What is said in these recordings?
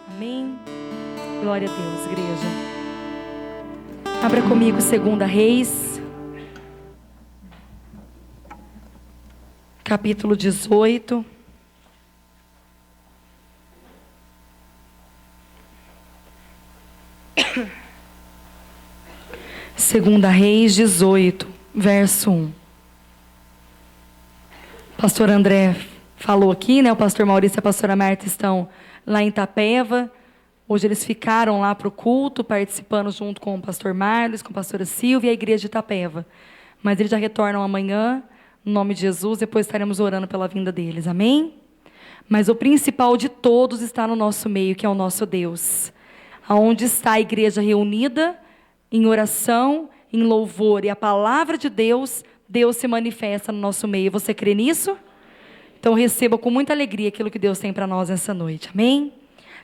Amém? Glória a Deus, igreja. Abra comigo 2 Reis, capítulo 18. Segunda Reis 18, verso 1. Pastor André falou aqui, né? O pastor Maurício e a pastora Marta estão lá em Itapeva. Hoje eles ficaram lá para o culto, participando junto com o pastor Marlos, com a pastora Silvia e a igreja de Itapeva. Mas eles já retornam amanhã, no nome de Jesus, depois estaremos orando pela vinda deles, amém? Mas o principal de todos está no nosso meio, que é o nosso Deus. Aonde está a igreja reunida, em oração, em louvor, e a palavra de Deus, Deus se manifesta no nosso meio. Você crê nisso? Então receba com muita alegria aquilo que Deus tem para nós essa noite, amém?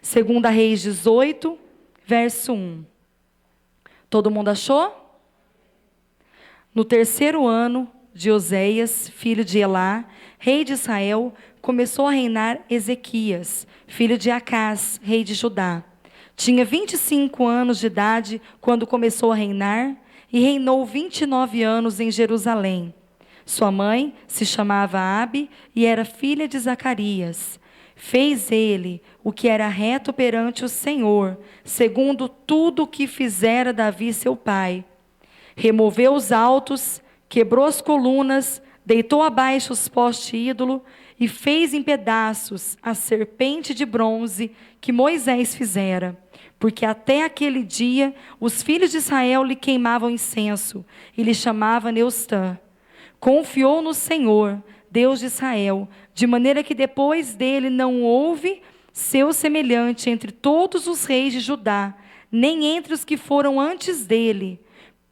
2 Reis 18, verso 1. Todo mundo achou? No 3º ano de Oséias, filho de Elá, rei de Israel, começou a reinar Ezequias, filho de Acás, rei de Judá. Tinha 25 anos de idade quando começou a reinar e reinou 29 anos em Jerusalém. Sua mãe se chamava Abi e era filha de Zacarias. Fez ele o que era reto perante o Senhor, segundo tudo o que fizera Davi seu pai. Removeu os altos, quebrou as colunas, deitou abaixo os postes ídolo e fez em pedaços a serpente de bronze que Moisés fizera. Porque até aquele dia os filhos de Israel lhe queimavam incenso e lhe chamava Neustã. Confiou no Senhor, Deus de Israel, de maneira que depois dele não houve seu semelhante entre todos os reis de Judá, nem entre os que foram antes dele,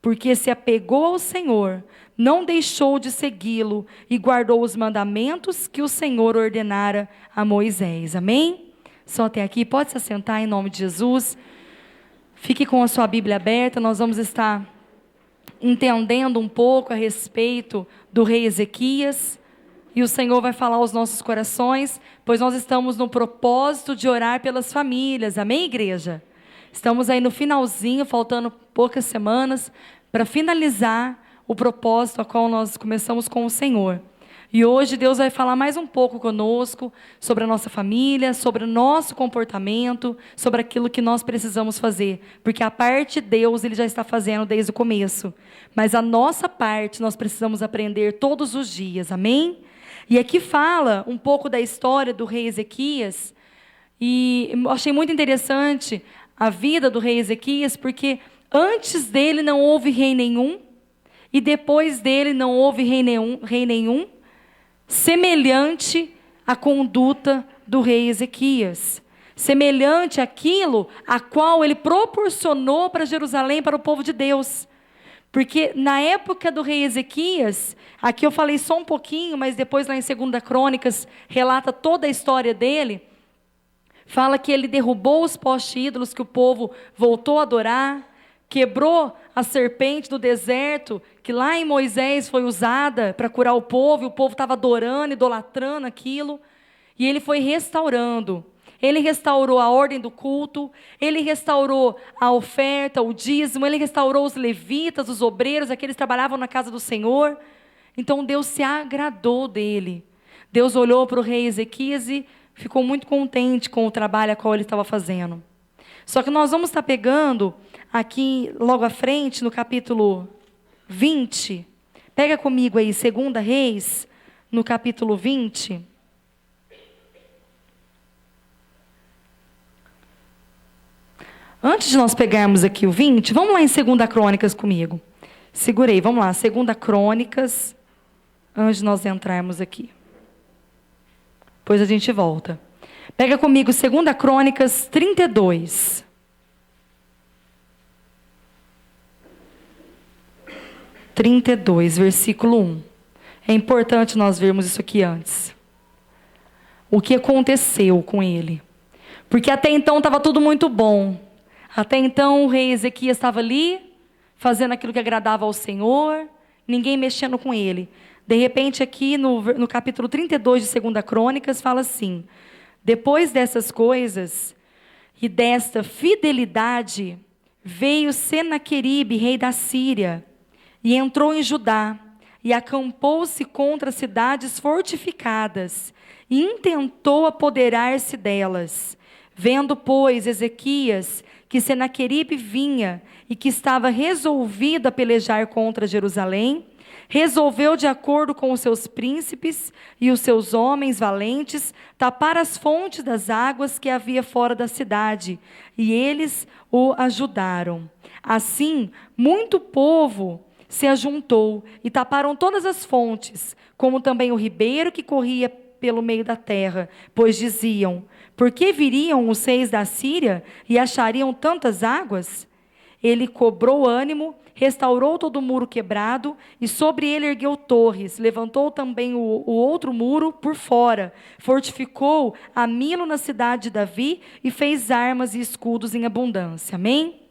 porque se apegou ao Senhor, não deixou de segui-lo e guardou os mandamentos que o Senhor ordenara a Moisés. Amém? Só até aqui, pode se assentar em nome de Jesus. Fique com a sua Bíblia aberta, nós vamos estar entendendo um pouco a respeito do rei Ezequias. E o Senhor vai falar aos nossos corações, pois nós estamos no propósito de orar pelas famílias. Amém, igreja? Estamos aí no finalzinho, faltando poucas semanas, para finalizar o propósito a qual nós começamos com o Senhor. E hoje Deus vai falar mais um pouco conosco sobre a nossa família, sobre o nosso comportamento, sobre aquilo que nós precisamos fazer. Porque a parte de Deus Ele já está fazendo desde o começo. Mas a nossa parte nós precisamos aprender todos os dias. Amém? E aqui fala um pouco da história do rei Ezequias. E eu achei muito interessante a vida do rei Ezequias, porque antes dele não houve rei nenhum. E depois dele não houve rei nenhum semelhante à conduta do rei Ezequias, semelhante àquilo a qual ele proporcionou para Jerusalém, para o povo de Deus. Porque na época do rei Ezequias, aqui eu falei só um pouquinho, mas depois lá em 2 Crônicas relata toda a história dele, fala que ele derrubou os postes ídolos que o povo voltou a adorar, quebrou a serpente do deserto, que lá em Moisés foi usada para curar o povo, e o povo estava adorando, idolatrando aquilo, e ele foi restaurando. Ele restaurou a ordem do culto, ele restaurou a oferta, o dízimo, ele restaurou os levitas, os obreiros, aqueles que trabalhavam na casa do Senhor. Então Deus se agradou dele. Deus olhou para o rei Ezequias e ficou muito contente com o trabalho a qual ele estava fazendo. Só que nós vamos estar pegando aqui logo à frente, no capítulo 20. Pega comigo aí, 2 Reis, no capítulo 20. Antes de nós pegarmos aqui o 20, vamos lá em 2 Crônicas comigo. Segurei, vamos lá, 2 Crônicas, antes de nós entrarmos aqui. Depois a gente volta. Pega comigo 2 Crônicas 32. Versículo 1. É importante nós vermos isso aqui antes. O que aconteceu com ele? Porque até então estava tudo muito bom. Até então o rei Ezequias estava ali, fazendo aquilo que agradava ao Senhor, ninguém mexendo com ele. De repente aqui no capítulo 32 de 2 Crônicas fala assim: depois dessas coisas, E desta fidelidade veio Senaqueribe, rei da Síria, e entrou em Judá, e acampou-se contra cidades fortificadas, e intentou apoderar-se delas. Vendo, pois, Ezequias, que Senaqueribe vinha, e que estava resolvido a pelejar contra Jerusalém, resolveu, de acordo com os seus príncipes e os seus homens valentes, tapar as fontes das águas que havia fora da cidade, e eles o ajudaram. Assim, muito povo se ajuntou, e taparam todas as fontes, como também o ribeiro que corria pelo meio da terra, pois diziam: por que viriam os reis da Síria e achariam tantas águas? Ele cobrou ânimo, restaurou todo o muro quebrado, e sobre ele ergueu torres, levantou também o outro muro por fora, fortificou a Milo na cidade de Davi, e fez armas e escudos em abundância. Amém?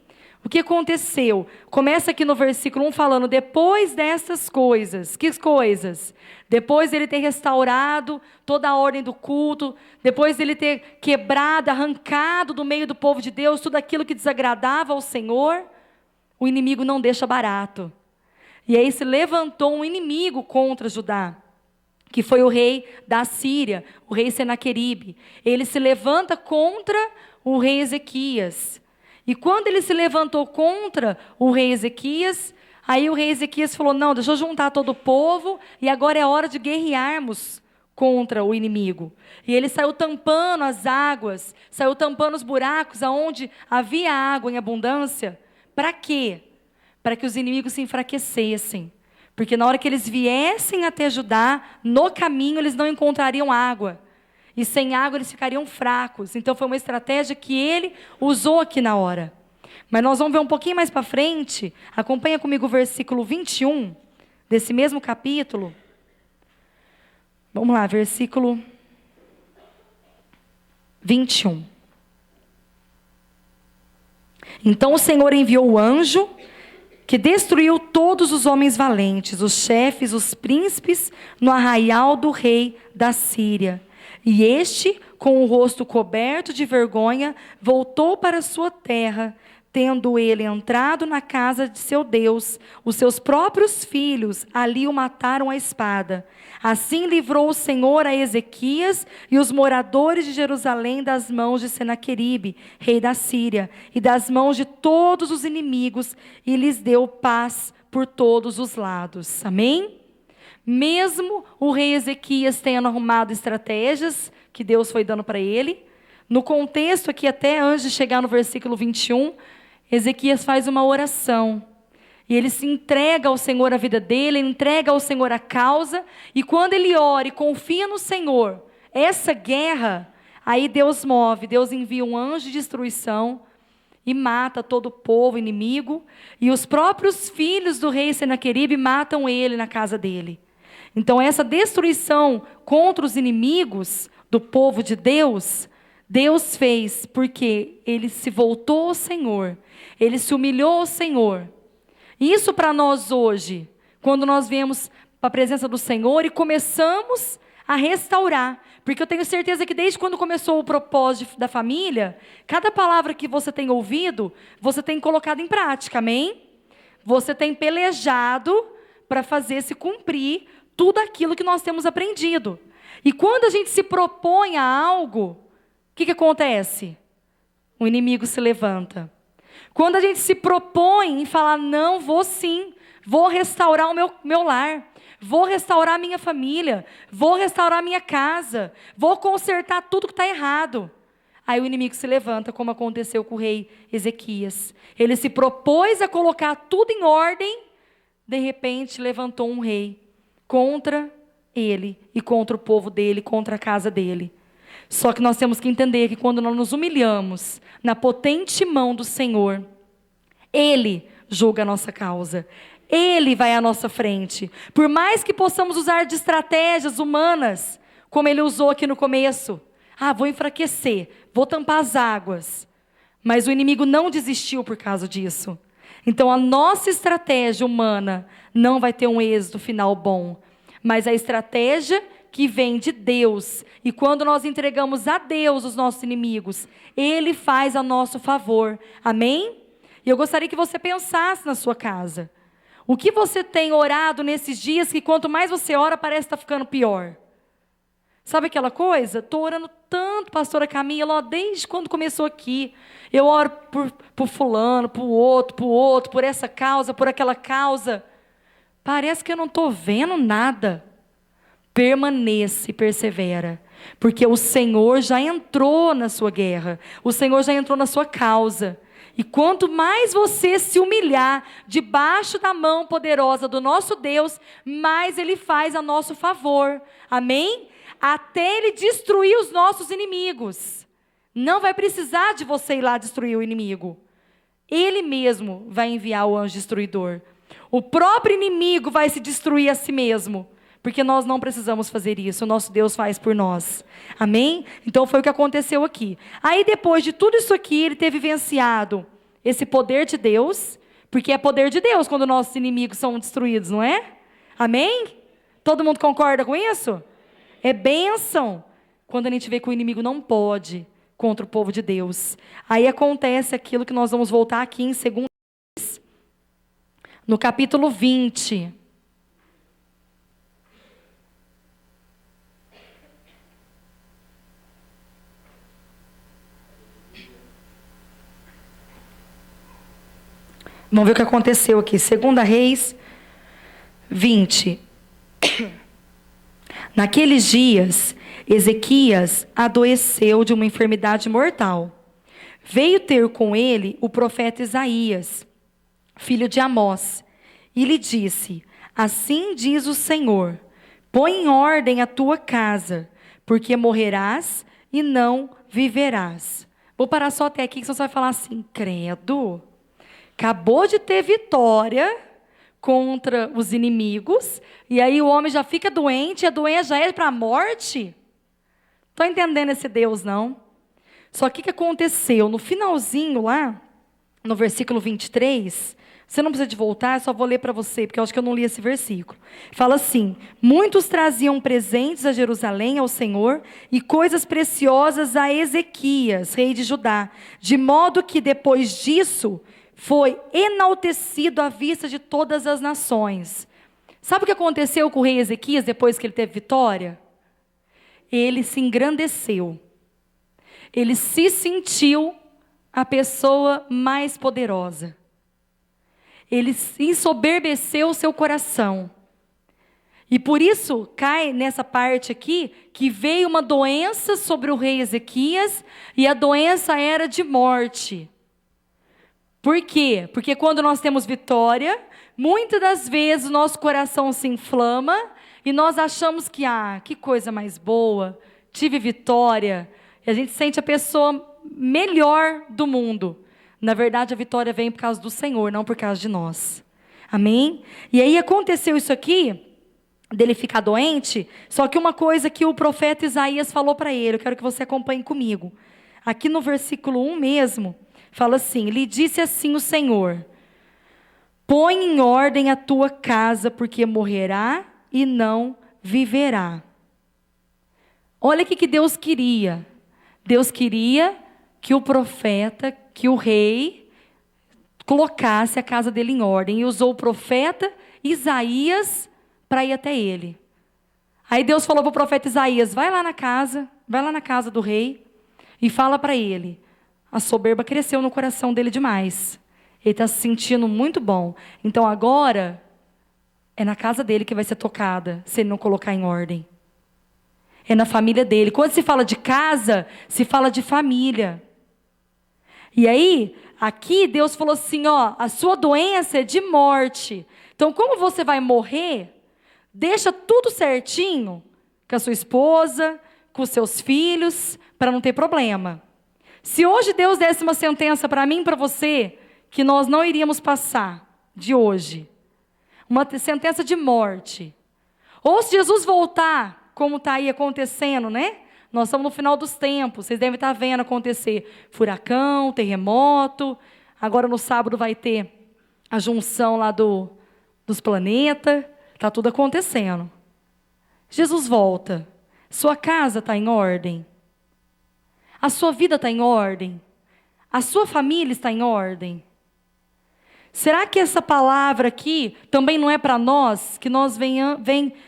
O que aconteceu? Começa aqui no versículo 1 falando, depois destas coisas. Que coisas? Depois dele ter restaurado toda a ordem do culto, depois dele ter quebrado, arrancado do meio do povo de Deus tudo aquilo que desagradava ao Senhor, o inimigo não deixa barato. E aí se levantou um inimigo contra Judá, que foi o rei da Síria, o rei Senaqueribe. Ele se levanta contra o rei Ezequias. E quando ele se levantou contra o rei Ezequias, aí o rei Ezequias falou, não, deixa eu juntar todo o povo, e agora é hora de guerrearmos contra o inimigo. E ele saiu tampando as águas, saiu tampando os buracos aonde havia água em abundância. Para quê? Para que os inimigos se enfraquecessem. Porque na hora que eles viessem até Judá, no caminho eles não encontrariam água. E sem água eles ficariam fracos. Então foi uma estratégia que ele usou aqui na hora. Mas nós vamos ver um pouquinho mais para frente. Acompanha comigo o versículo 21, desse mesmo capítulo. Vamos lá, versículo 21. Então o Senhor enviou o anjo, que destruiu todos os homens valentes, os chefes, os príncipes, no arraial do rei da Síria. E este, com o rosto coberto de vergonha, voltou para sua terra, tendo ele entrado na casa de seu Deus. Os seus próprios filhos ali o mataram à espada. Assim livrou o Senhor a Ezequias e os moradores de Jerusalém das mãos de Senaqueribe, rei da Síria, e das mãos de todos os inimigos, e lhes deu paz por todos os lados. Amém? Mesmo o rei Ezequias tendo arrumado estratégias que Deus foi dando para ele, no contexto aqui, até antes de chegar no versículo 21, Ezequias faz uma oração. E ele se entrega ao Senhor a vida dele, entrega ao Senhor a causa. E quando ele ora e confia no Senhor, essa guerra, aí Deus move, Deus envia um anjo de destruição e mata todo o povo inimigo. E os próprios filhos do rei Senaqueribe matam ele na casa dele. Então essa destruição contra os inimigos do povo de Deus, Deus fez porque ele se voltou ao Senhor, ele se humilhou ao Senhor. Isso para nós hoje, quando nós viemos para a presença do Senhor e começamos a restaurar, porque eu tenho certeza que desde quando começou o propósito da família, cada palavra que você tem ouvido, você tem colocado em prática, amém? Você tem pelejado para fazer se cumprir tudo aquilo que nós temos aprendido. E quando a gente se propõe a algo, o que acontece? O inimigo se levanta. Quando a gente se propõe em falar, não, vou sim, vou restaurar o meu lar, vou restaurar a minha família, vou restaurar a minha casa, vou consertar tudo que está errado. Aí o inimigo se levanta, como aconteceu com o rei Ezequias. Ele se propôs a colocar tudo em ordem, de repente levantou um rei contra ele e contra o povo dele, contra a casa dele. Só que nós temos que entender que quando nós nos humilhamos na potente mão do Senhor, Ele julga a nossa causa. Ele vai à nossa frente. Por mais que possamos usar de estratégias humanas, como Ele usou aqui no começo. Vou enfraquecer, vou tampar as águas. Mas o inimigo não desistiu por causa disso. Então a nossa estratégia humana não vai ter um êxito final bom. Mas a estratégia que vem de Deus. E quando nós entregamos a Deus os nossos inimigos, Ele faz a nosso favor. Amém? E eu gostaria que você pensasse na sua casa. O que você tem orado nesses dias que quanto mais você ora, parece que está ficando pior? Sabe aquela coisa? Estou orando tanto, pastora Camila, ó, desde quando começou aqui. Eu oro por fulano, por outro, por essa causa, por aquela causa. Parece que eu não estou vendo nada. Permaneça e persevera. Porque o Senhor já entrou na sua guerra. O Senhor já entrou na sua causa. E quanto mais você se humilhar debaixo da mão poderosa do nosso Deus, mais Ele faz a nosso favor. Amém? Até Ele destruir os nossos inimigos. Não vai precisar de você ir lá destruir o inimigo. Ele mesmo vai enviar o anjo destruidor. O próprio inimigo vai se destruir a si mesmo. Porque nós não precisamos fazer isso. O nosso Deus faz por nós. Amém? Então foi o que aconteceu aqui. Aí depois de tudo isso aqui, ele ter vivenciado esse poder de Deus. Porque é poder de Deus quando nossos inimigos são destruídos, não é? Amém? Todo mundo concorda com isso? É bênção. Quando a gente vê que o inimigo não pode contra o povo de Deus. Aí acontece aquilo que nós vamos voltar aqui em 2 no capítulo 20. Vamos ver o que aconteceu aqui. 2 Reis 20. Naqueles dias, Ezequias adoeceu de uma enfermidade mortal. Veio ter com ele o profeta Isaías, filho de Amós, e lhe disse: assim diz o Senhor, põe em ordem a tua casa, porque morrerás e não viverás. Vou parar só até aqui, que você vai falar assim, credo. Acabou de ter vitória contra os inimigos, e aí o homem já fica doente, e a doença já é para a morte? Estou entendendo esse Deus, não? Só que o que aconteceu? No finalzinho lá, no versículo 23, você não precisa de voltar, eu só vou ler para você, porque eu acho que eu não li esse versículo. Fala assim, muitos traziam presentes a Jerusalém, ao Senhor, e coisas preciosas a Ezequias, rei de Judá, de modo que depois disso foi enaltecido à vista de todas as nações. Sabe o que aconteceu com o rei Ezequias depois que ele teve vitória? Ele se engrandeceu. Ele se sentiu a pessoa mais poderosa. Ele ensoberbeceu o seu coração. E por isso cai nessa parte aqui que veio uma doença sobre o rei Ezequias e a doença era de morte. Por quê? Porque quando nós temos vitória, muitas das vezes o nosso coração se inflama e nós achamos que coisa mais boa, tive vitória. E a gente sente a pessoa melhor do mundo. Na verdade, a vitória vem por causa do Senhor, não por causa de nós. Amém? E aí aconteceu isso aqui, dele ficar doente, só que uma coisa que o profeta Isaías falou para ele, eu quero que você acompanhe comigo. Aqui no versículo 1 mesmo, fala assim, lhe disse assim o Senhor, põe em ordem a tua casa, porque morrerá e não viverá. Olha o que Deus queria. Deus queria que o profeta, que o rei, colocasse a casa dele em ordem. E usou o profeta Isaías para ir até ele. Aí Deus falou para o profeta Isaías, vai lá na casa do rei e fala para ele. A soberba cresceu no coração dele demais. Ele está se sentindo muito bom. Então agora é na casa dele que vai ser tocada, se ele não colocar em ordem. É na família dele. Quando se fala de casa, se fala de família. E aí, aqui Deus falou assim, ó, a sua doença é de morte. Então, como você vai morrer, deixa tudo certinho com a sua esposa, com os seus filhos, para não ter problema. Se hoje Deus desse uma sentença para mim e para você, que nós não iríamos passar de hoje, uma sentença de morte, ou se Jesus voltar, como está aí acontecendo, né? Nós estamos no final dos tempos, vocês devem estar vendo acontecer furacão, terremoto, agora no sábado vai ter a junção lá dos planetas, está tudo acontecendo. Jesus volta. Sua casa está em ordem? A sua vida está em ordem? A sua família está em ordem? Será que essa palavra aqui também não é para nós? Que nós vem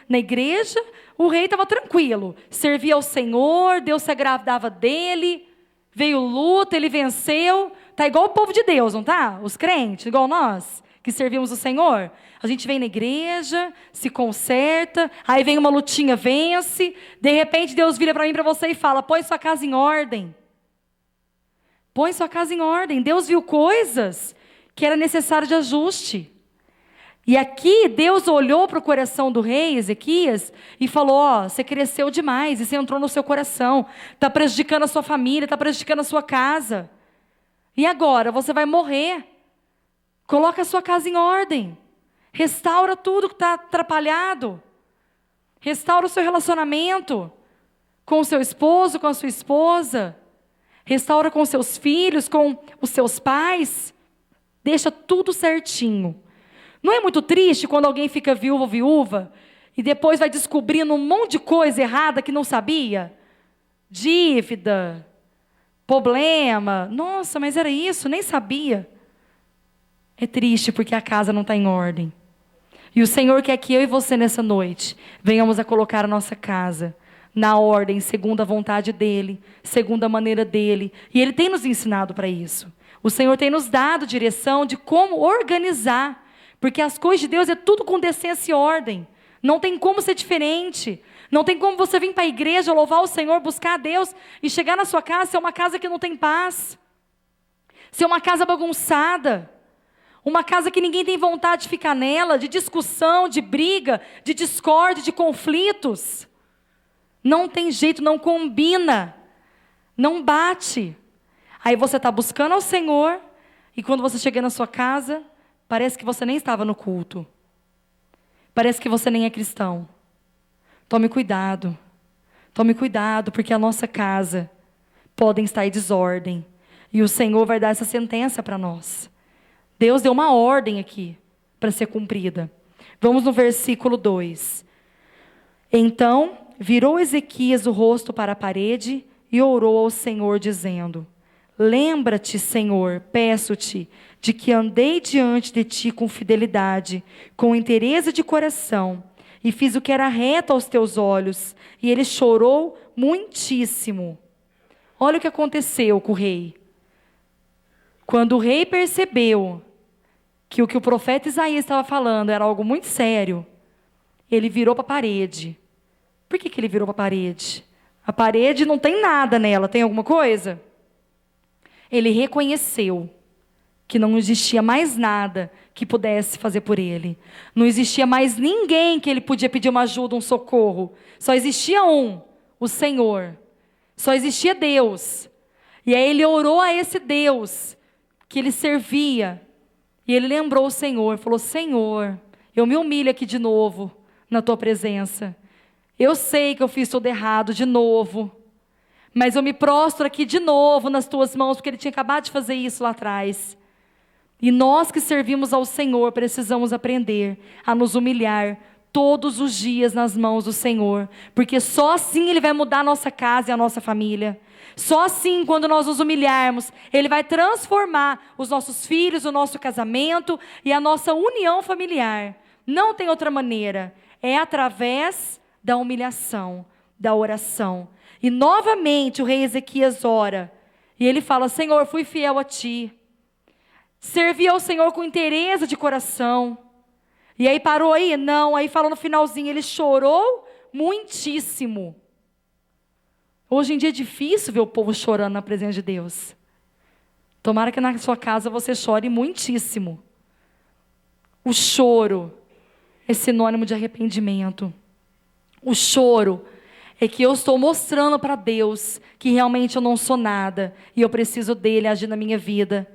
na igreja, o rei estava tranquilo, servia ao Senhor, Deus se agradava dele, veio luta, ele venceu. Está igual o povo de Deus, não está? Os crentes, igual nós, que servimos o Senhor. A gente vem na igreja, se conserta, aí vem uma lutinha, vence. De repente Deus vira para mim, para você e fala: põe sua casa em ordem. Põe sua casa em ordem. Deus viu coisas que era necessário de ajuste. E aqui Deus olhou para o coração do rei Ezequias e falou: ó, você cresceu demais, isso entrou no seu coração, está prejudicando a sua família, está prejudicando a sua casa. E agora? Você vai morrer. Coloca a sua casa em ordem. Restaura tudo que está atrapalhado. Restaura o seu relacionamento com o seu esposo, com a sua esposa. Restaura com os seus filhos, com os seus pais. Deixa tudo certinho. Não é muito triste quando alguém fica viúvo ou viúva e depois vai descobrindo um monte de coisa errada que não sabia? Dívida, problema. Nossa, mas era isso, nem sabia. É triste porque a casa não está em ordem. E o Senhor quer que eu e você nessa noite venhamos a colocar a nossa casa na ordem, segundo a vontade dEle, segundo a maneira dEle. E Ele tem nos ensinado para isso. O Senhor tem nos dado direção de como organizar. Porque as coisas de Deus é tudo com decência e ordem. Não tem como ser diferente. Não tem como você vir para a igreja, louvar o Senhor, buscar a Deus e chegar na sua casa, ser uma casa que não tem paz. Ser uma casa bagunçada. Uma casa que ninguém tem vontade de ficar nela, de discussão, de briga, de discórdia, de conflitos. Não tem jeito, não combina. Não bate. Aí você está buscando ao Senhor e quando você chega na sua casa, parece que você nem estava no culto. Parece que você nem é cristão. Tome cuidado. Tome cuidado, porque a nossa casa pode estar em desordem. E o Senhor vai dar essa sentença para nós. Deus deu uma ordem aqui para ser cumprida. Vamos no versículo 2. Então, virou Ezequias o rosto para a parede e orou ao Senhor, dizendo: lembra-te, Senhor, peço-te, de que andei diante de ti com fidelidade, com interesse de coração, e fiz o que era reto aos teus olhos. E ele chorou muitíssimo. Olha o que aconteceu com o rei. Quando o rei percebeu que o profeta Isaías estava falando era algo muito sério, ele virou para a parede. Por que ele virou para a parede? A parede não tem nada nela, tem alguma coisa? Ele reconheceu que não existia mais nada que pudesse fazer por ele. Não existia mais ninguém que ele podia pedir uma ajuda, um socorro. Só existia um, o Senhor. Só existia Deus. E aí ele orou a esse Deus que ele servia. E ele lembrou o Senhor, falou: Senhor, eu me humilho aqui de novo na tua presença. Eu sei que eu fiz tudo errado de novo. Mas eu me prostro aqui de novo nas tuas mãos, porque ele tinha acabado de fazer isso lá atrás. E nós que servimos ao Senhor precisamos aprender a nos humilhar todos os dias nas mãos do Senhor, porque só assim Ele vai mudar a nossa casa e a nossa família. Só assim, quando nós nos humilharmos, Ele vai transformar os nossos filhos, o nosso casamento e a nossa união familiar. Não tem outra maneira, é através da humilhação, da oração. E novamente o rei Ezequias ora, e ele fala: Senhor, fui fiel a Ti, servi ao Senhor com interesse de coração. E aí parou aí? Não, aí falou no finalzinho, ele chorou muitíssimo. Hoje em dia é difícil ver o povo chorando na presença de Deus. Tomara que na sua casa você chore muitíssimo. O choro é sinônimo de arrependimento. O choro é que eu estou mostrando para Deus que realmente eu não sou nada e eu preciso dEle agir na minha vida.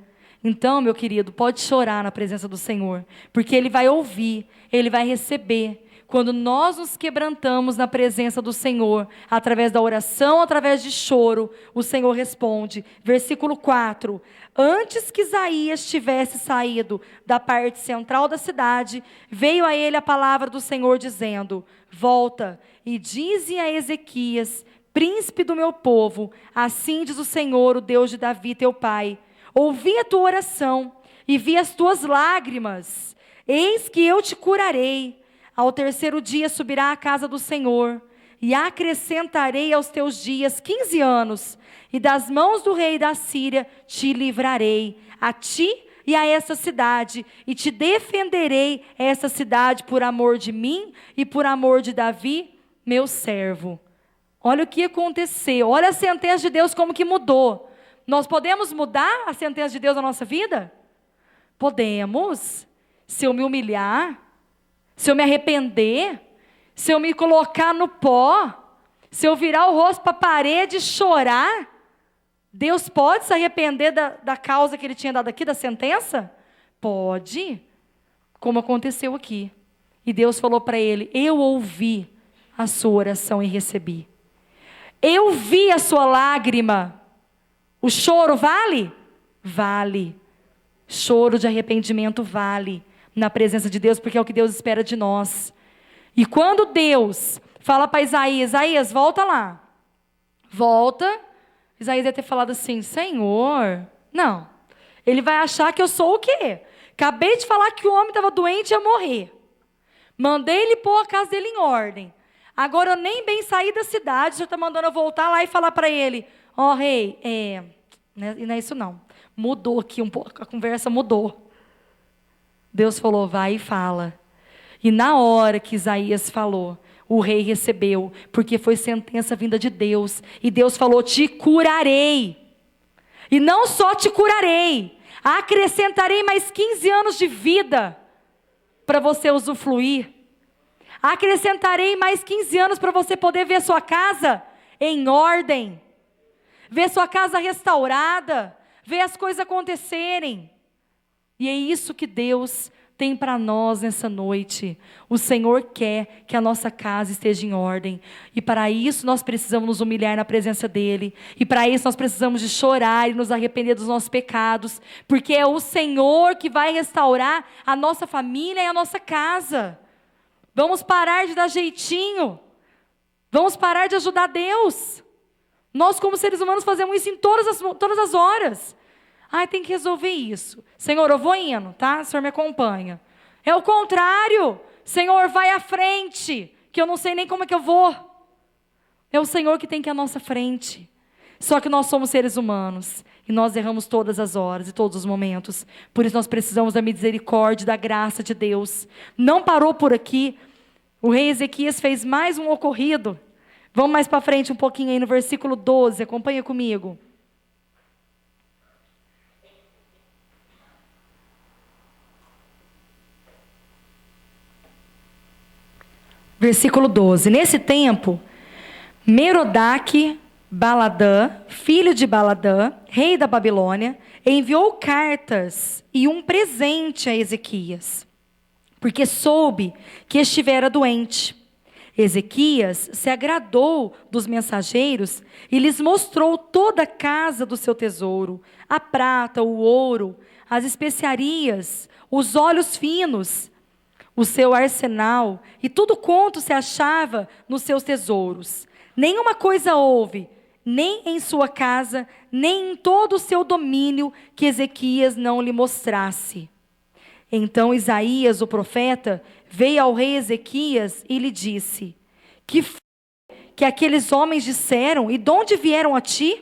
Então, meu querido, pode chorar na presença do Senhor, porque Ele vai ouvir, Ele vai receber. quando nós nos quebrantamos na presença do Senhor, através da oração, através de choro, o Senhor responde. Versículo 4. Antes que Isaías tivesse saído da parte central da cidade, veio a ele a palavra do Senhor dizendo: volta e dize a Ezequias, príncipe do meu povo, assim diz o Senhor, o Deus de Davi, teu pai: ouvi a tua oração e vi as tuas lágrimas. Eis que eu te curarei. Ao terceiro dia subirá à casa do Senhor, e acrescentarei aos teus dias 15 anos, e das mãos do rei da Síria te livrarei, a ti e a essa cidade, e te defenderei essa cidade por amor de mim e por amor de Davi, meu servo. Olha o que aconteceu, olha a sentença de Deus como que mudou. Nós podemos mudar a sentença de Deus na nossa vida? Podemos. Se eu me humilhar, se eu me arrepender, se eu me colocar no pó, se eu virar o rosto para a parede e chorar, Deus pode se arrepender da causa que Ele tinha dado aqui, da sentença? Pode, como aconteceu aqui. E Deus falou para ele: eu ouvi a sua oração e recebi. Eu vi a sua lágrima. O choro vale? Vale. Choro de arrependimento vale na presença de Deus, porque é o que Deus espera de nós. E quando Deus fala para Isaías: Isaías, volta lá. Volta. Isaías ia ter falado assim: Senhor, não. Ele vai achar que eu sou o quê? Acabei de falar que o homem estava doente e ia morrer. Mandei ele pôr a casa dele em ordem. Agora eu nem bem saí da cidade, o senhor está mandando eu voltar lá e falar para ele: ó, rei, não é isso não. Mudou aqui um pouco, a conversa mudou. Deus falou: vai e fala. E na hora que Isaías falou, o rei recebeu, porque foi sentença vinda de Deus. E Deus falou: te curarei. E não só te curarei, acrescentarei mais 15 anos de vida para você usufruir. Acrescentarei mais 15 anos para você poder ver sua casa em ordem, ver sua casa restaurada, ver as coisas acontecerem. E é isso que Deus tem para nós nessa noite. O Senhor quer que a nossa casa esteja em ordem. E para isso nós precisamos nos humilhar na presença dEle. E para isso nós precisamos de chorar e nos arrepender dos nossos pecados. Porque é o Senhor que vai restaurar a nossa família e a nossa casa. Vamos parar de dar jeitinho. Vamos parar de ajudar Deus. Nós, como seres humanos, fazemos isso em todas as horas. Tem que resolver isso. Senhor, eu vou indo, tá? O Senhor me acompanha. É o contrário. Senhor, vai à frente, que eu não sei nem como é que eu vou. É o Senhor que tem que ir à nossa frente. Só que nós somos seres humanos. E nós erramos todas as horas e todos os momentos. Por isso nós precisamos da misericórdia, da graça de Deus. Não parou por aqui. O rei Ezequias fez mais um ocorrido. Vamos mais para frente um pouquinho aí no versículo 12. Acompanha comigo. Versículo 12. Nesse tempo, Merodach-Baladã, filho de Baladã, rei da Babilônia, enviou cartas e um presente a Ezequias, porque soube que estivera doente. Ezequias se agradou dos mensageiros e lhes mostrou toda a casa do seu tesouro, a prata, o ouro, as especiarias, os óleos finos, o seu arsenal e tudo quanto se achava nos seus tesouros. Nenhuma coisa houve, nem em sua casa, nem em todo o seu domínio, que Ezequias não lhe mostrasse. Então Isaías, o profeta, veio ao rei Ezequias e lhe disse: que foi que aqueles homens disseram, e de onde vieram a ti?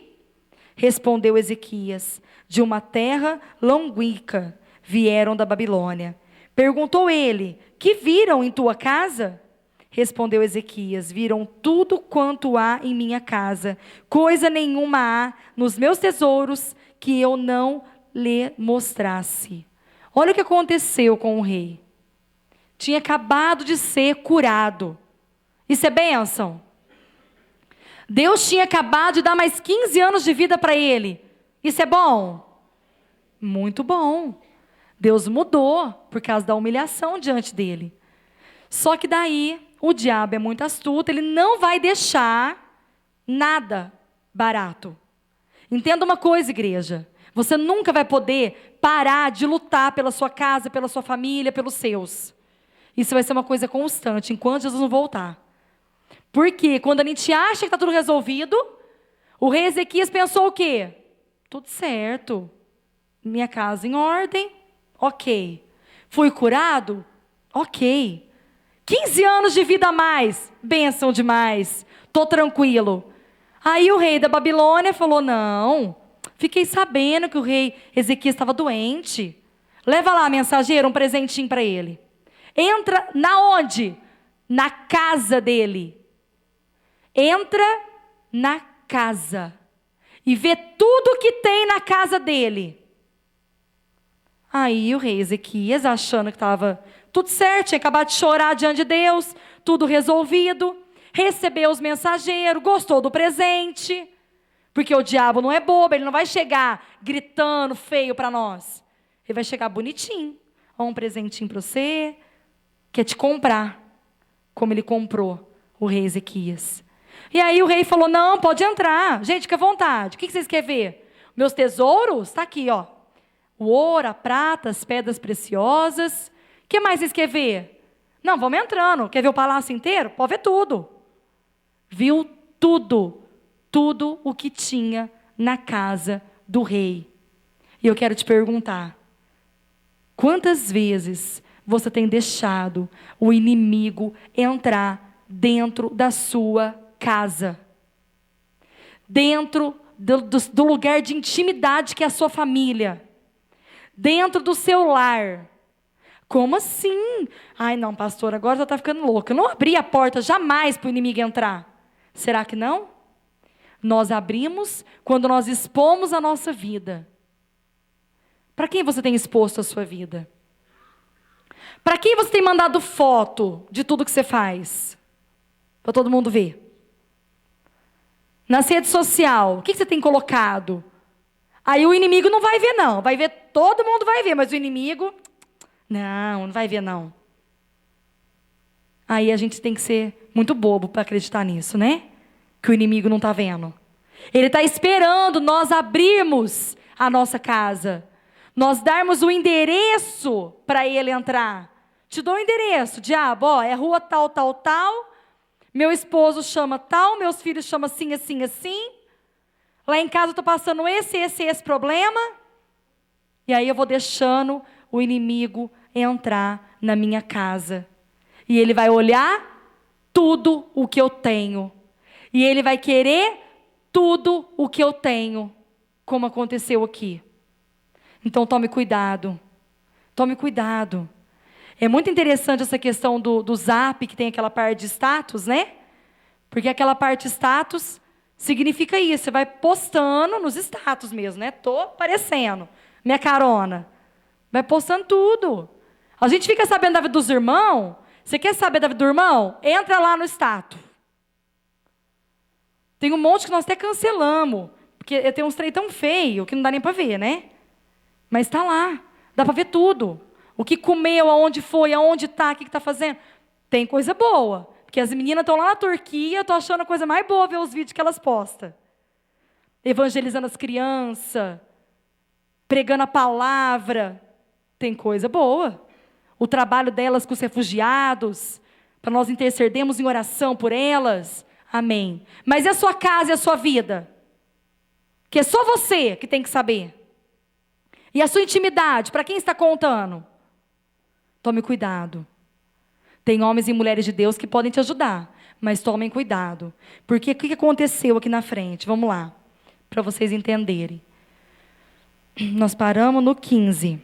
Respondeu Ezequias: de uma terra longínqua vieram da Babilônia. Perguntou ele: que viram em tua casa? Respondeu Ezequias: viram tudo quanto há em minha casa. Coisa nenhuma há nos meus tesouros que eu não lhe mostrasse. Olha o que aconteceu com o rei. Tinha acabado de ser curado. Isso é bênção? Deus tinha acabado de dar mais 15 anos de vida para ele. Isso é bom? Muito bom. Deus mudou por causa da humilhação diante dele. Só que daí, o diabo é muito astuto, ele não vai deixar nada barato. Entenda uma coisa, igreja. Você nunca vai poder parar de lutar pela sua casa, pela sua família, pelos seus. Isso vai ser uma coisa constante, enquanto Jesus não voltar. Porque quando a gente acha que está tudo resolvido, o rei Ezequias pensou o quê? Tudo certo. Minha casa em ordem, ok. Fui curado? Ok. 15 anos de vida a mais, bênção demais. Estou tranquilo. Aí o rei da Babilônia falou, não, fiquei sabendo que o rei Ezequias estava doente. Leva lá, mensageiro, um presentinho para ele. Entra na onde? Na casa dele. Entra na casa. E vê tudo que tem na casa dele. Aí o rei Ezequias, achando que estava tudo certo, tinha acabado de chorar diante de Deus, tudo resolvido, recebeu os mensageiros, gostou do presente, porque o diabo não é bobo, ele não vai chegar gritando feio para nós. Ele vai chegar bonitinho. Ó, um presentinho para você, quer te comprar, como ele comprou o rei Ezequias. E aí o rei falou, não, pode entrar. Gente, fica à vontade. O que vocês querem ver? Meus tesouros? Está aqui, ó. O ouro, a prata, as pedras preciosas. O que mais vocês querem ver? Não, vamos entrando. Quer ver o palácio inteiro? Pode ver tudo. Viu tudo. Tudo o que tinha na casa do rei. E eu quero te perguntar. Quantas vezes você tem deixado o inimigo entrar dentro da sua casa? Dentro do lugar de intimidade que é a sua família. Dentro do seu lar. Como assim? Ai não, pastor, agora já está ficando louca. Eu não abri a porta jamais para o inimigo entrar. Será que não? Nós abrimos quando nós expomos a nossa vida. Para quem você tem exposto a sua vida? Para quem você tem mandado foto de tudo que você faz? Para todo mundo ver. Nas redes sociais, o que você tem colocado? Aí o inimigo não vai ver não. Vai ver, todo mundo vai ver, mas o inimigo, não vai ver não. Aí a gente tem que ser muito bobo para acreditar nisso, né? Que o inimigo não está vendo. Ele está esperando nós abrirmos a nossa casa. Nós darmos o endereço para ele entrar. Te dou o endereço, diabo, ó, é rua tal, tal, tal. Meu esposo chama tal, meus filhos chamam assim, assim, assim. Lá em casa eu estou passando esse problema. E aí eu vou deixando o inimigo entrar na minha casa. E ele vai olhar tudo o que eu tenho. E ele vai querer tudo o que eu tenho. Como aconteceu aqui. Então tome cuidado. Tome cuidado. É muito interessante essa questão do Zap, que tem aquela parte de status, né? Porque aquela parte status significa isso. Você vai postando nos status mesmo, né? Tô aparecendo. Minha carona. Vai postando tudo. A gente fica sabendo da vida dos irmãos. Você quer saber da vida do irmão? Entra lá no status. Tem um monte que nós até cancelamos. Porque tem uns trem tão feio que não dá nem para ver, né? Mas está lá. Dá para ver tudo. O que comeu, aonde foi, aonde está, o que está fazendo. Tem coisa boa. Porque as meninas estão lá na Turquia, eu estou achando a coisa mais boa ver os vídeos que elas postam. Evangelizando as crianças, pregando a palavra. Tem coisa boa. O trabalho delas com os refugiados, para nós intercedermos em oração por elas. Amém. Mas e a sua casa e a sua vida? Que é só você que tem que saber. E a sua intimidade, para quem está contando? Tome cuidado. Tem homens e mulheres de Deus que podem te ajudar, mas tomem cuidado. Porque o que aconteceu aqui na frente? Vamos lá, para vocês entenderem. Nós paramos no 15.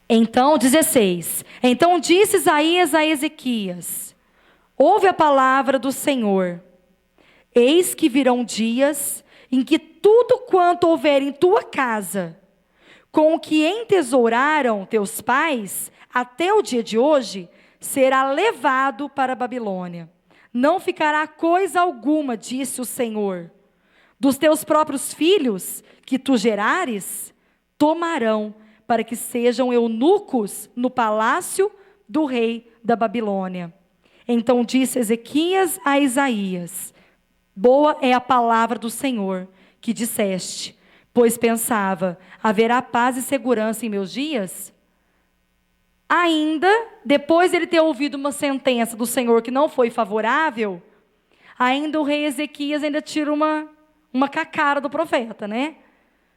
Então, 16. Então disse Isaías a Ezequias: ouve a palavra do Senhor. Eis que virão dias em que tudo quanto houver em tua casa, com o que entesouraram teus pais, até o dia de hoje, será levado para a Babilônia. Não ficará coisa alguma, disse o Senhor. Dos teus próprios filhos, que tu gerares, tomarão, para que sejam eunucos no palácio do rei da Babilônia. Então disse Ezequias a Isaías: boa é a palavra do Senhor que disseste, pois pensava, haverá paz e segurança em meus dias? Ainda, depois de ele ter ouvido uma sentença do Senhor que não foi favorável, ainda o rei Ezequias ainda tira uma cacara do profeta, né?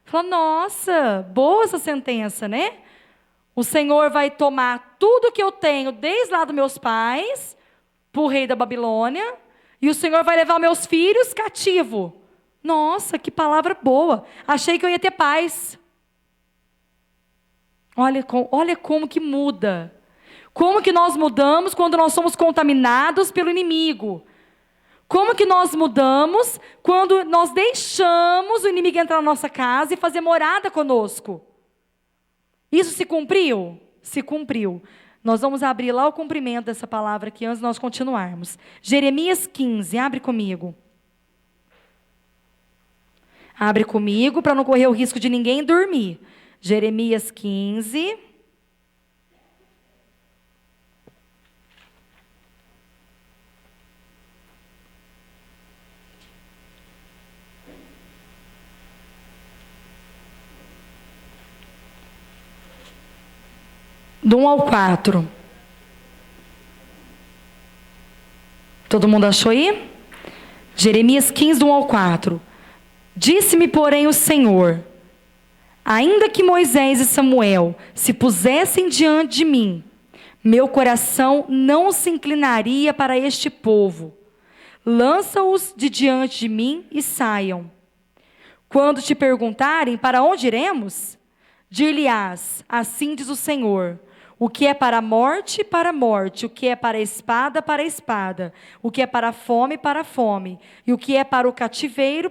Fala, nossa, boa essa sentença, né? O Senhor vai tomar tudo que eu tenho desde lá dos meus pais, para o rei da Babilônia, e o Senhor vai levar meus filhos cativo. Nossa, que palavra boa. Achei que eu ia ter paz. Olha como que muda. Como que nós mudamos quando nós somos contaminados pelo inimigo? Como que nós mudamos quando nós deixamos o inimigo entrar na nossa casa e fazer morada conosco? Isso se cumpriu? Se cumpriu. Nós vamos abrir lá o cumprimento dessa palavra aqui antes de nós continuarmos. Jeremias 15, abre comigo. Abre comigo para não correr o risco de ninguém dormir. Jeremias 15. Do 1 ao 4. Todo mundo achou aí? Jeremias 15, do 1 ao 4. Disse-me, porém, o Senhor: ainda que Moisés e Samuel se pusessem diante de mim, meu coração não se inclinaria para este povo. Lança-os de diante de mim e saiam. Quando te perguntarem para onde iremos, dir-lhe-ás, assim diz o Senhor: o que é para a morte, o que é para a espada, o que é para a fome, e o que é para o cativeiro,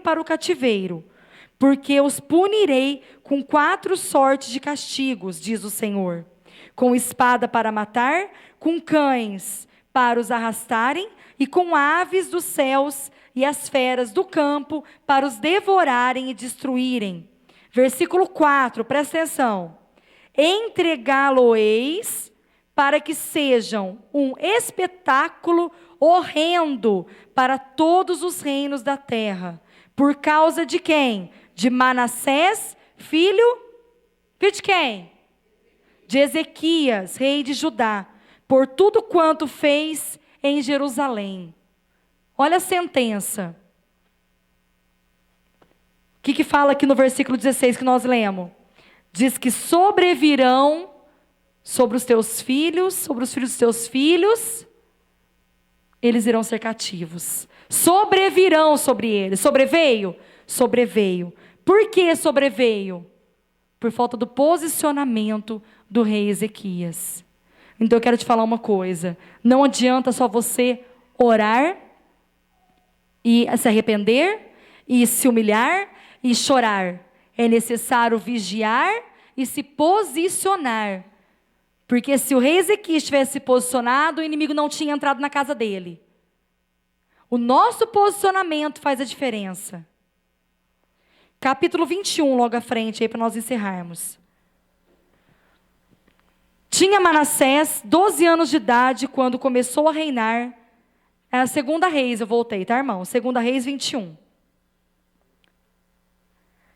porque os punirei com 4 sortes de castigos, diz o Senhor: com espada para matar, com cães para os arrastarem, e com aves dos céus e as feras do campo para os devorarem e destruírem. Versículo 4, presta atenção. Entregá-lo-eis para que sejam um espetáculo horrendo para todos os reinos da terra. Por causa de quem? De Manassés, filho de quem? De Ezequias, rei de Judá, por tudo quanto fez em Jerusalém. Olha a sentença. O que fala aqui no versículo 16 que nós lemos? Diz que sobrevirão sobre os teus filhos, sobre os filhos dos teus filhos, eles irão ser cativos. Sobrevirão sobre eles. Sobreveio? Sobreveio. Por que sobreveio? Por falta do posicionamento do rei Ezequias. Então eu quero te falar uma coisa. Não adianta só você orar e se arrepender e se humilhar e chorar. É necessário vigiar e se posicionar. Porque se o rei Ezequias tivesse se posicionado, o inimigo não tinha entrado na casa dele. O nosso posicionamento faz a diferença. Capítulo 21, logo à frente, aí para nós encerrarmos. Tinha Manassés 12 anos de idade quando começou a reinar. É a segunda Reis, eu voltei, tá, irmão? Segunda Reis 21.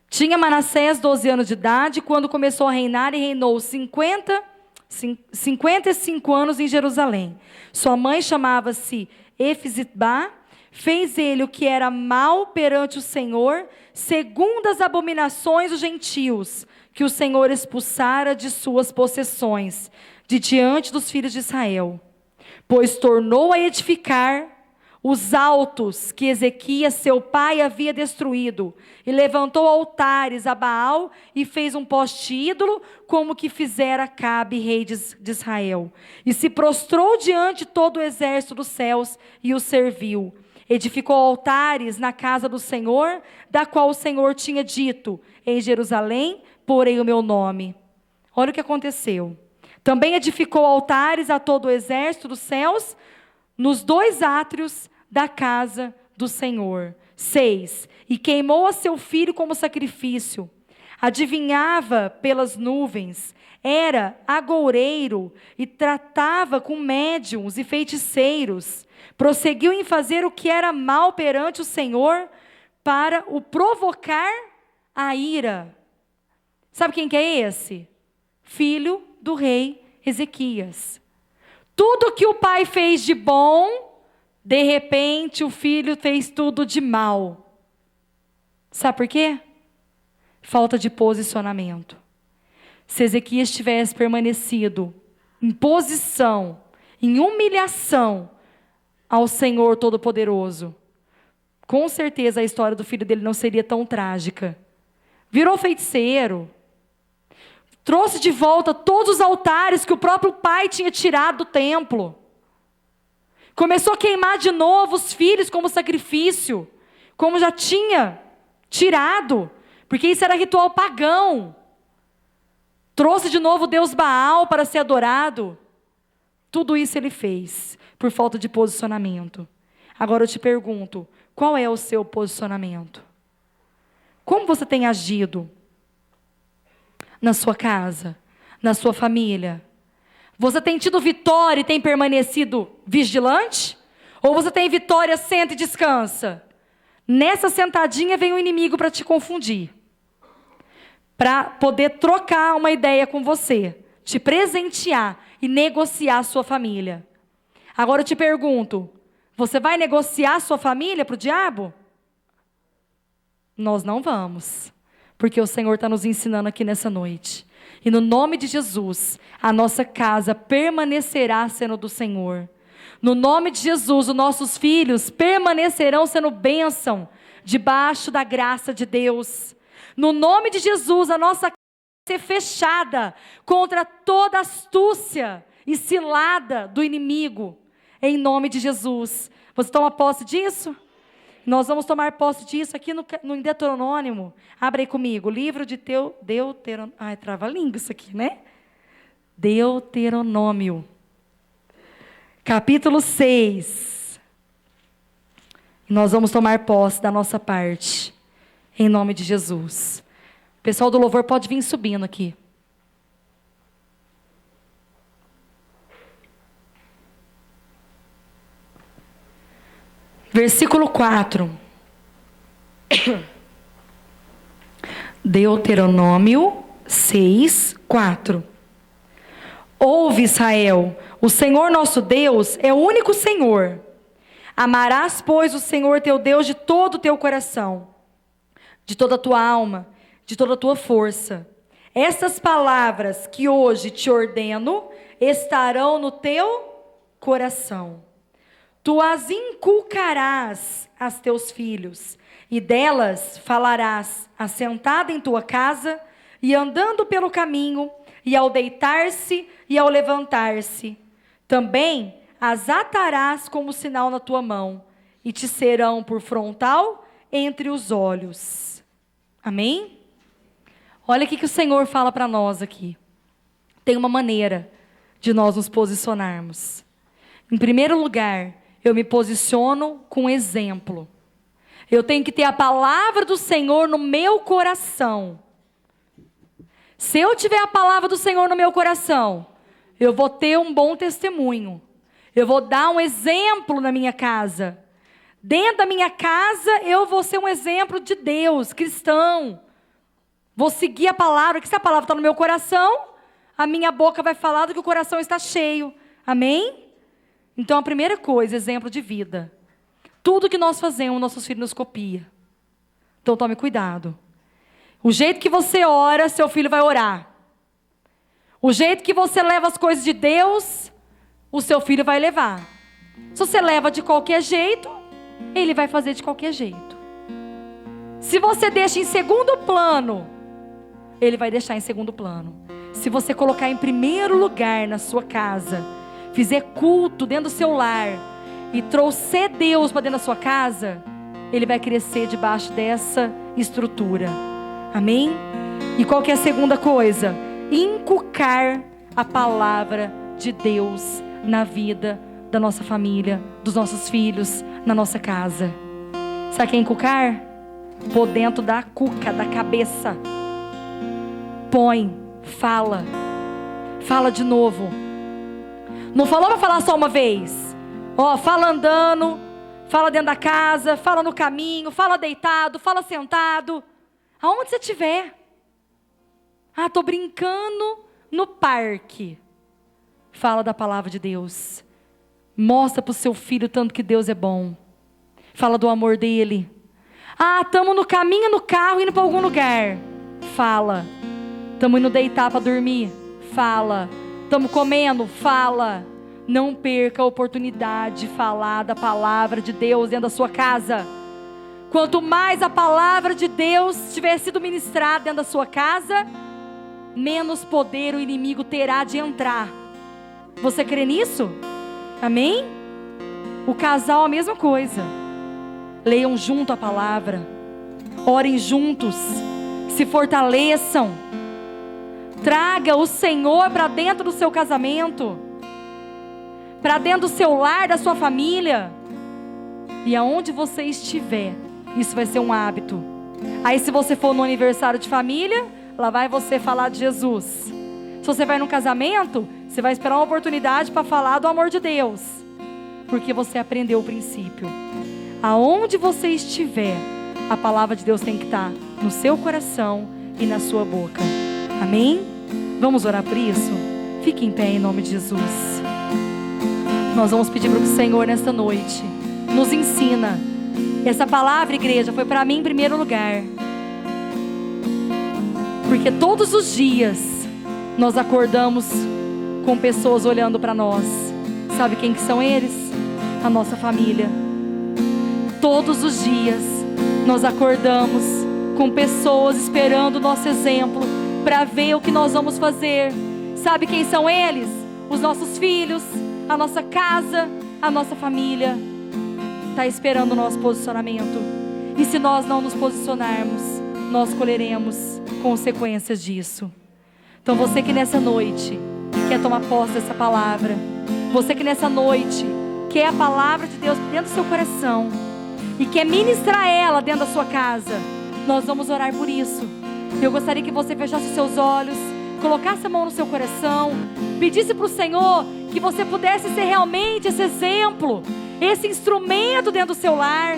Tinha Manassés 12 anos de idade quando começou a reinar e reinou 55 anos em Jerusalém. Sua mãe chamava-se Efizibá. Fez ele o que era mal perante o Senhor, segundo as abominações dos gentios, que o Senhor expulsara de suas possessões, de diante dos filhos de Israel. Pois tornou a edificar os altos que Ezequias, seu pai, havia destruído, e levantou altares a Baal, e fez um poste ídolo, como que fizera Acabe, rei de Israel. E se prostrou diante de todo o exército dos céus, e o serviu. Edificou altares na casa do Senhor, da qual o Senhor tinha dito: em Jerusalém porei o meu nome. Olha o que aconteceu. Também edificou altares a todo o exército dos céus, nos 2 átrios da casa do Senhor. 6. E queimou a seu filho como sacrifício. Adivinhava pelas nuvens. era agoureiro e tratava com médiuns e feiticeiros. Prosseguiu em fazer o que era mal perante o Senhor para o provocar a ira. Sabe quem que é esse? Filho do rei Ezequias. Tudo que o pai fez de bom, de repente o filho fez tudo de mal. Sabe por quê? Falta de posicionamento. Se Ezequias tivesse permanecido em posição, em humilhação ao Senhor Todo-Poderoso, com certeza a história do filho dele não seria tão trágica. Virou feiticeiro, trouxe de volta todos os altares que o próprio pai tinha tirado do templo. Começou a queimar de novo os filhos como sacrifício, como já tinha tirado, porque isso era ritual pagão. Trouxe de novo o Deus Baal para ser adorado. Tudo isso ele fez por falta de posicionamento. Agora eu te pergunto, qual é o seu posicionamento? Como você tem agido na sua casa, na sua família? Você tem tido vitória e tem permanecido vigilante? Ou você tem vitória, senta e descansa? Nessa sentadinha vem o inimigo para te confundir, para poder trocar uma ideia com você, te presentear e negociar a sua família. Agora eu te pergunto, você vai negociar a sua família para o diabo? Nós não vamos, porque o Senhor está nos ensinando aqui nessa noite. E no nome de Jesus, a nossa casa permanecerá sendo do Senhor. No nome de Jesus, os nossos filhos permanecerão sendo bênção debaixo da graça de Deus. No nome de Jesus, a nossa casa vai ser fechada contra toda astúcia e cilada do inimigo. Em nome de Jesus. Você toma posse disso? Nós vamos tomar posse disso aqui no Deuteronômio. Abre aí comigo. Livro de Deuteronômio. Ai, trava-língua isso aqui, né? Deuteronômio. Capítulo 6. Nós vamos tomar posse da nossa parte. Em nome de Jesus. O pessoal do louvor pode vir subindo aqui. Versículo 4. Deuteronômio 6, 4. Ouve, Israel, o Senhor nosso Deus é o único Senhor. Amarás, pois, o Senhor teu Deus de todo o teu coração, de toda a tua alma, de toda a tua força. Estas palavras que hoje te ordeno estarão no teu coração. Tu as inculcarás a teus filhos, e delas falarás, assentado em tua casa, e andando pelo caminho, e ao deitar-se e ao levantar-se. Também as atarás como sinal na tua mão, e te serão por frontal entre os olhos. Amém? Olha o que o Senhor fala para nós aqui. Tem uma maneira de nós nos posicionarmos. Em primeiro lugar, eu me posiciono com exemplo. Eu tenho que ter a palavra do Senhor no meu coração. Se eu tiver a palavra do Senhor no meu coração, eu vou ter um bom testemunho. Eu vou dar um exemplo na minha casa. Dentro da minha casa, eu vou ser um exemplo de Deus, cristão. Vou seguir a palavra, que se a palavra está no meu coração, a minha boca vai falar do que o coração está cheio. Amém? Então, a primeira coisa, exemplo de vida. Tudo que nós fazemos, nossos filhos nos copiam. Então, tome cuidado. O jeito que você ora, seu filho vai orar. O jeito que você leva as coisas de Deus, o seu filho vai levar. Se você leva de qualquer jeito, ele vai fazer de qualquer jeito. Se você deixa em segundo plano, ele vai deixar em segundo plano. Se você colocar em primeiro lugar na sua casa, fizer culto dentro do seu lar e trouxer Deus para dentro da sua casa, ele vai crescer debaixo dessa estrutura. Amém? E qual que é a segunda coisa? Inculcar a palavra de Deus na vida da nossa família, dos nossos filhos, na nossa casa. Sabe o que é inculcar? Pôr dentro da cuca, da cabeça. Põe, fala. Fala de novo. Não falou para falar só uma vez. Fala andando, fala dentro da casa, fala no caminho, fala deitado, fala sentado. Aonde você estiver. Tô brincando no parque. Fala da palavra de Deus. Mostra para o seu filho tanto que Deus é bom. Fala do amor dele. Estamos no caminho, no carro, indo para algum lugar. Fala. Estamos indo deitar para dormir. Fala. Estamos comendo. Fala. Não perca a oportunidade de falar da palavra de Deus dentro da sua casa. Quanto mais a palavra de Deus tiver sido ministrada dentro da sua casa, menos poder o inimigo terá de entrar. Você crê nisso? Amém? O casal a mesma coisa. Leiam junto a palavra. Orem juntos. Se fortaleçam. Traga o Senhor para dentro do seu casamento, para dentro do seu lar, da sua família. E aonde você estiver, isso vai ser um hábito. Aí se você for no aniversário de família, lá vai você falar de Jesus. Se você vai num casamento, você vai esperar uma oportunidade para falar do amor de Deus, porque você aprendeu o princípio. Aonde você estiver, a palavra de Deus tem que estar no seu coração e na sua boca. Amém? Vamos orar por isso? Fique em pé em nome de Jesus. Nós vamos pedir para o Senhor nesta noite nos ensina. Essa palavra, igreja, foi para mim em primeiro lugar, porque todos os dias nós acordamos com pessoas olhando para nós. Sabe quem que são eles? A nossa família. Todos os dias nós acordamos com pessoas esperando o nosso exemplo para ver o que nós vamos fazer. Sabe quem são eles? Os nossos filhos, a nossa casa, a nossa família. Está esperando o nosso posicionamento. E se nós não nos posicionarmos, nós colheremos consequências disso. Então você que nessa noite quer tomar posse dessa palavra, você que nessa noite quer a palavra de Deus dentro do seu coração e quer ministrar ela dentro da sua casa, nós vamos orar por isso. Eu gostaria que você fechasse os seus olhos, colocasse a mão no seu coração, pedisse para o Senhor que você pudesse ser realmente esse exemplo, esse instrumento dentro do seu lar.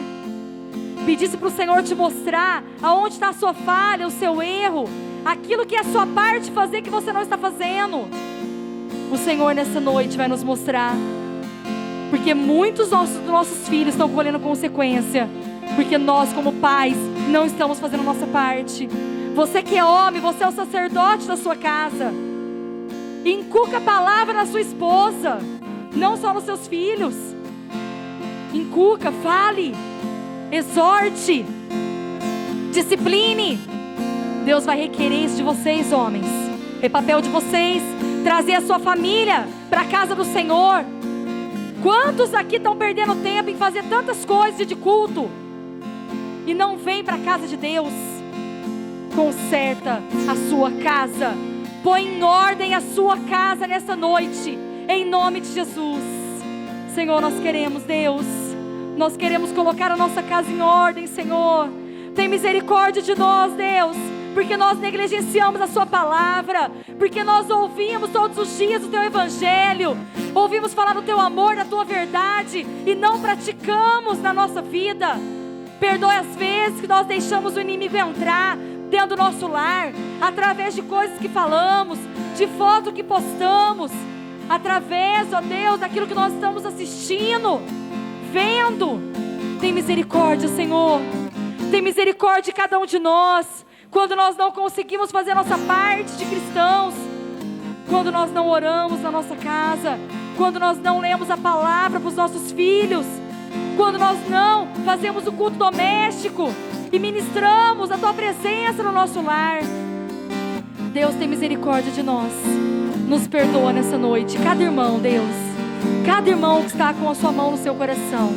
Pedisse para o Senhor te mostrar aonde está a sua falha, o seu erro, aquilo que é a sua parte fazer que você não está fazendo. O Senhor nessa noite vai nos mostrar, porque muitos dos nossos filhos estão colhendo consequência, porque nós como pais não estamos fazendo a nossa parte. Você que é homem, você é o sacerdote da sua casa. Inculca a palavra na sua esposa, não só nos seus filhos. Inculca, fale, exorte, discipline. Deus vai requerer isso de vocês, homens. É papel de vocês trazer a sua família para a casa do Senhor. Quantos aqui estão perdendo tempo em fazer tantas coisas de culto e não vêm para a casa de Deus? Conserta a sua casa, põe em ordem a sua casa nessa noite, em nome de Jesus. Senhor, nós queremos, Deus, nós queremos colocar a nossa casa em ordem, Senhor. Tem misericórdia de nós, Deus, porque nós negligenciamos a sua palavra, porque nós ouvimos todos os dias o teu evangelho, ouvimos falar do teu amor, da tua verdade, e não praticamos na nossa vida. Perdoe as vezes que nós deixamos o inimigo entrar dentro do nosso lar, através de coisas que falamos, de foto que postamos, através, ó Deus, daquilo que nós estamos assistindo, vendo. Tem misericórdia, Senhor. Tem misericórdia de cada um de nós, quando nós não conseguimos fazer a nossa parte de cristãos, quando nós não oramos na nossa casa, quando nós não lemos a palavra para os nossos filhos, quando nós não fazemos o culto doméstico e ministramos a tua presença no nosso lar. Deus, tem misericórdia de nós. Nos perdoa nessa noite. Cada irmão, Deus, cada irmão que está com a sua mão no seu coração,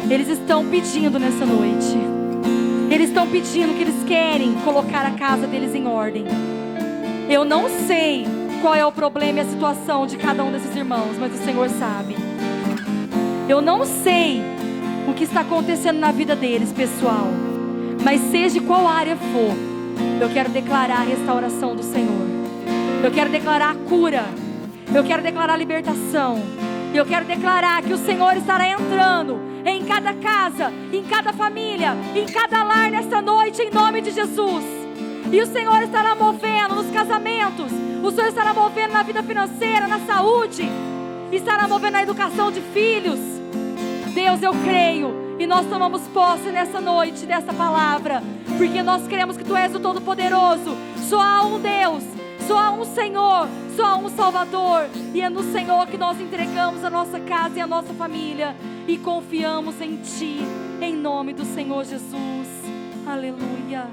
eles estão pedindo nessa noite. Eles estão pedindo que eles querem colocar a casa deles em ordem. Eu não sei qual é o problema e a situação de cada um desses irmãos, mas o Senhor sabe. Eu não sei o que está acontecendo na vida deles, pessoal, mas seja qual área for, eu quero declarar a restauração do Senhor. Eu quero declarar a cura. Eu quero declarar a libertação. E eu quero declarar que o Senhor estará entrando em cada casa, em cada família, em cada lar nesta noite, em nome de Jesus. E o Senhor estará movendo nos casamentos. O Senhor estará movendo na vida financeira, na saúde. Estará movendo na educação de filhos. Deus, eu creio. E nós tomamos posse nessa noite dessa palavra. Porque nós cremos que Tu és o Todo-Poderoso. Só há um Deus. Só há um Senhor. Só há um Salvador. E é no Senhor que nós entregamos a nossa casa e a nossa família. E confiamos em Ti. Em nome do Senhor Jesus. Aleluia.